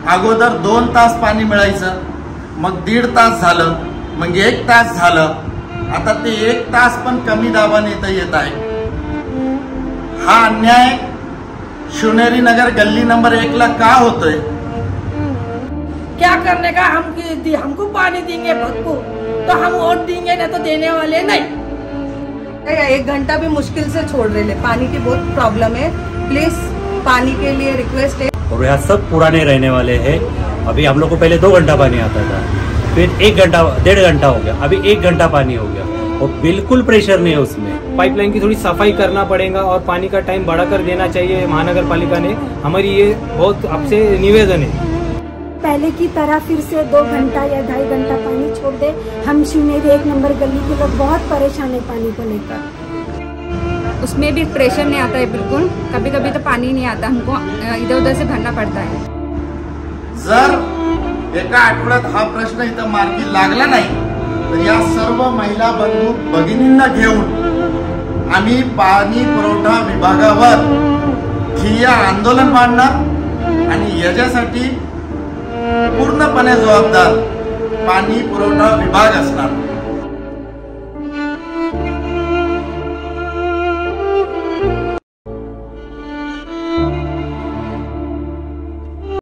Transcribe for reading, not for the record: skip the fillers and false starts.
अगोदर 2 तास पाणी मिळायचं, मग 1.5 तास झालं, मग 1 तास झालं, आता ते 1 तास पण कमी दाबाने इथं येत आहे। हा अन्याय शिवनेरी नगर गली नंबर 1 ला का होतोय? क्या करने का? हमको पानी देंगे भरपूर तो हम वोट देंगे, ना तो देने वाले नहीं। 1 घंटा भी मुश्किल से छोड़ रहे हैं, पानी की बहुत प्रॉब्लम है, प्लीज पानी के लिए रिक्वेस्ट है। और यहाँ सब पुराने रहने वाले हैं। अभी हम लोग को पहले 2 घंटा पानी आता था, फिर 1 घंटा 1.5 घंटा हो गया, अभी 1 घंटा पानी हो गया और बिल्कुल प्रेशर नहीं है उसमें। पाइपलाइन की थोड़ी सफाई करना पड़ेगा और पानी का टाइम बढ़ाकर देना चाहिए महानगर पालिका ने। हमारी ये बहुत आपसे निवेदन है, पहले की तरह फिर से 2 घंटा या 2.5 घंटा पानी छोड़ दे। हम शिवनेरी 1 नंबर गली के लोग बहुत परेशान है पानी को लेकर। उसमें भी प्रेशर नहीं आता है बिल्कुल, कभी कभी तो पानी नहीं आता, हमको इधर उधर से भरना पड़ता है। जर एका आठवड्यात हा प्रश्न इथं मार्गी लागला नाही तर या सर्व महिला बंधू भगिनींना घेऊन आम्ही पाणी पुरवठा विभागावर ठिय्या आंदोलन मांडणार आणि याच्यासाठी पूर्णपणे जबाबदार पाणी पुरवठा विभाग असणार।